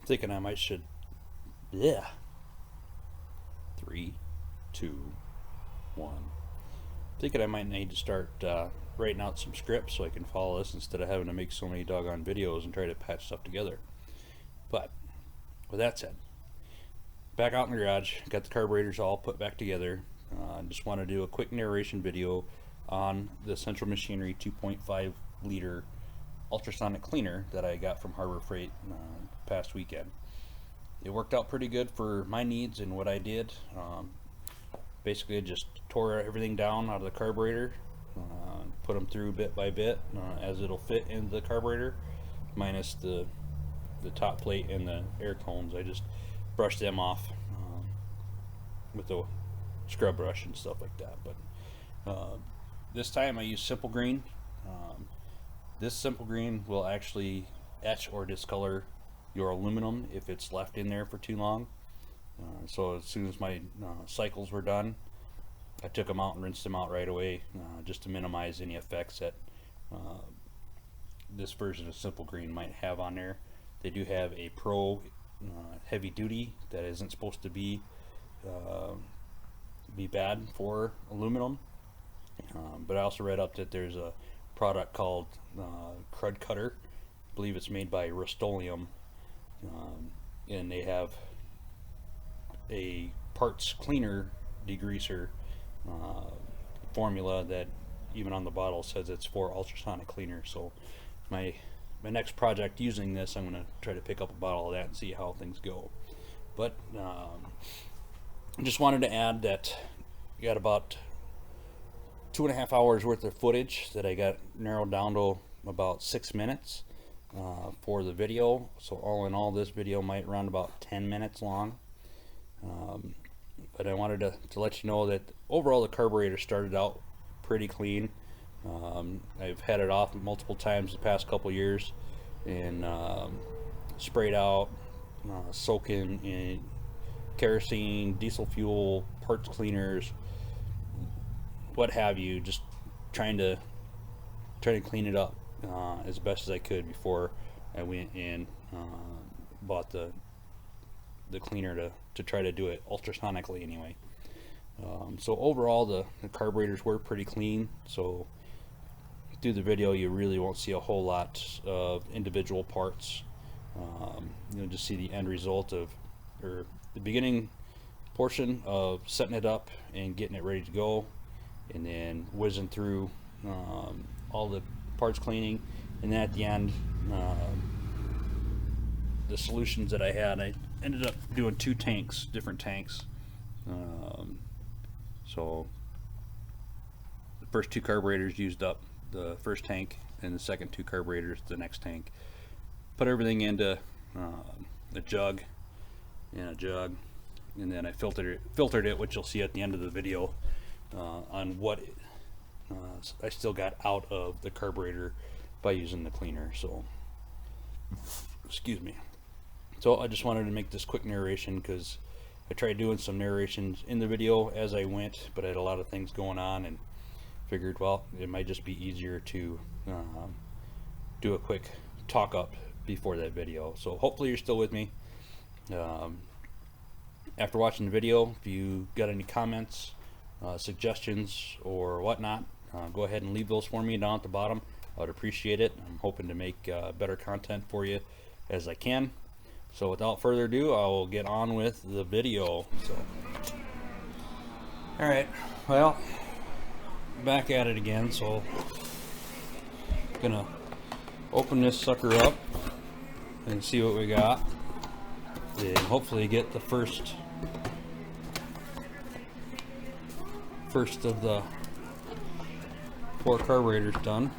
Thinking I might should, yeah. 3, 2, 1. Thinking I might need to start writing out some scripts so I can follow this instead of having to make so many doggone videos and try to patch stuff together. But with that said, back out in the garage, got the carburetors all put back together. Just want to do a quick narration video on the Central Machinery 2.5 liter ultrasonic cleaner that I got from Harbor Freight past weekend. It worked out pretty good for my needs and what I did. Basically I just tore everything down out of the carburetor, put them through bit by bit as it'll fit into the carburetor, minus the top plate and the air cones. I just brushed them off with the scrub brush and stuff like that. But this time I used simple green. This simple green will actually etch or discolor your aluminum if it's left in there for too long. So as soon as my cycles were done, I took them out and rinsed them out right away, just to minimize any effects that this version of simple green might have on there. They do have a pro heavy duty that isn't supposed to be bad for aluminum, but I also read up that there's a product called Crud Cutter. I believe it's made by Rust-Oleum, and they have a parts cleaner degreaser formula that even on the bottle says it's for ultrasonic cleaner. So my next project using this, I'm going to try to pick up a bottle of that and see how things go. But I just wanted to add that I got about 2.5 hours worth of footage that I got narrowed down to about 6 minutes for the video. So all in all, this video might run about 10 minutes long. But I wanted to let you know that overall the carburetor started out pretty clean. I've had it off multiple times the past couple years and sprayed out, soaking in kerosene, diesel fuel, parts cleaners, what have you, just trying to clean it up as best as I could before I went and bought the cleaner to try to do it ultrasonically anyway. So overall the carburetors were pretty clean, so through the video you really won't see a whole lot of individual parts. You'll just see the end result of, or the beginning portion of setting it up and getting it ready to go, and then whizzing through all the parts cleaning, and then at the end the solutions that I had. I ended up doing 2 tanks, different tanks. So the first 2 carburetors used up the first tank, and the second 2 carburetors the next tank. Put everything into a jug, and then I filtered it, which you'll see at the end of the video on what I still got out of the carburetor by using the cleaner. So excuse me. So I just wanted to make this quick narration because I tried doing some narrations in the video as I went, but I had a lot of things going on and figured, well, it might just be easier to do a quick talk up before that video. So hopefully you're still with me. After watching the video, if you got any comments, suggestions or whatnot, go ahead and leave those for me down at the bottom. I would appreciate it. I'm hoping to make better content for you as I can. So without further ado, I will get on with the video. So, alright, well, back at it again. So gonna open this sucker up and see what we got, and hopefully get the first of the 4 carburetors done.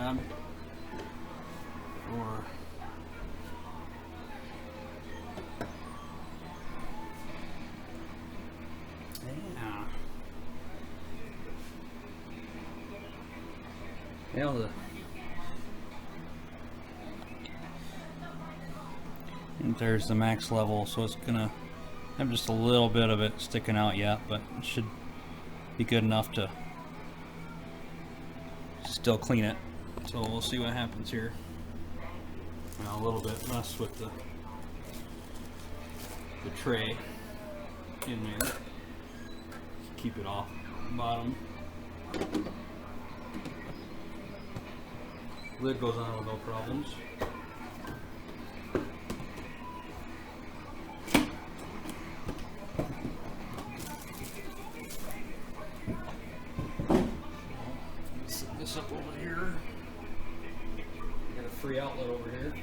tab for and there's the max level, so it's gonna have just a little bit of it sticking out yet, but it should be good enough to still clean it. So we'll see what happens here. Now a little bit less with the tray in there. Keep it off the bottom. Lid goes on with no problems. Set this up over here. Got a free outlet over here.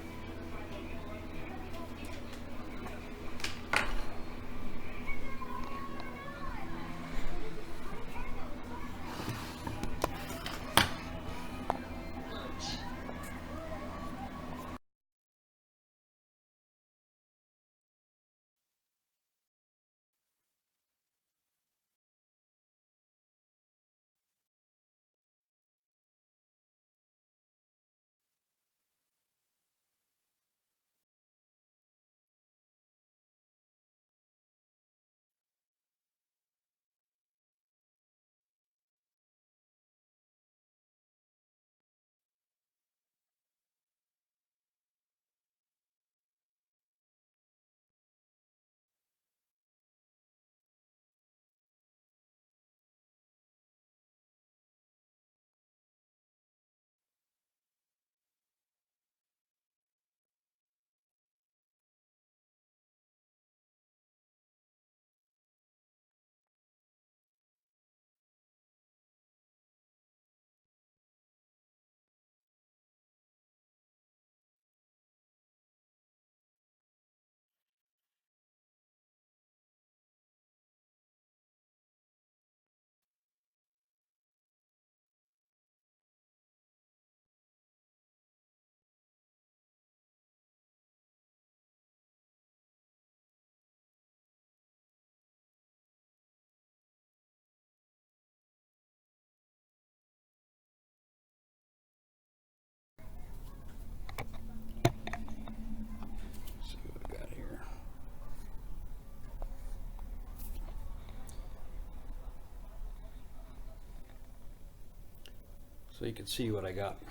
So you can see what I got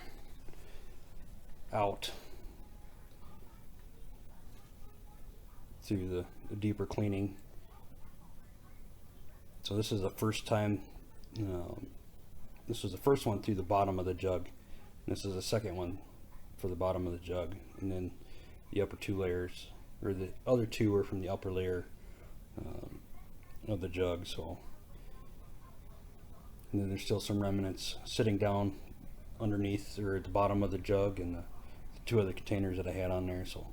out through the deeper cleaning. So this is the first time, this was the first one through the bottom of the jug. And this is the second one for the bottom of the jug. And then the upper two layers, or the other two were from the upper layer of the jug. So. And then there's still some remnants sitting down underneath or at the bottom of the jug and the two other containers that I had on there. So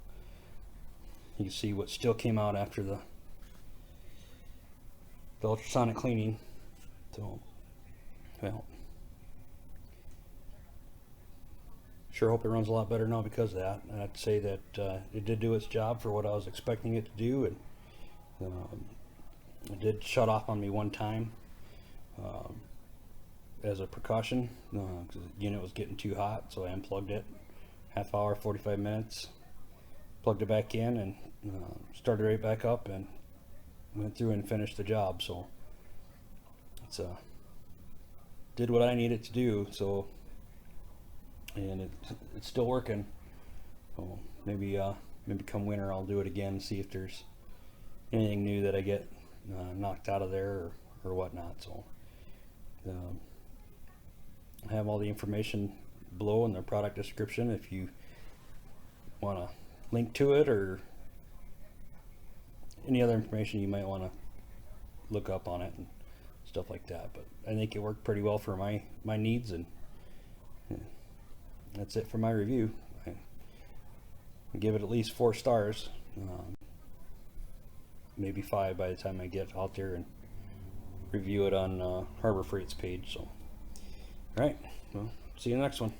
you can see what still came out after the ultrasonic cleaning. So, well, sure hope it runs a lot better now because of that. And I'd say that it did do its job for what I was expecting it to do, and it did shut off on me one time. As a precaution, because the unit was getting too hot, so I unplugged it. Half hour, 45 minutes, plugged it back in, and started right back up, and went through and finished the job. So it's did what I needed to do. So, and it's still working. So maybe come winter I'll do it again, see if there's anything new that I get knocked out of there or whatnot. So. I have all the information below in the product description if you want to link to it or any other information you might want to look up on it and stuff like that. But I think it worked pretty well for my needs, and that's it for my review. I give it at least 4 stars, maybe 5 by the time I get out there and review it on Harbor Freight's page. So, all right, well, see you in the next one.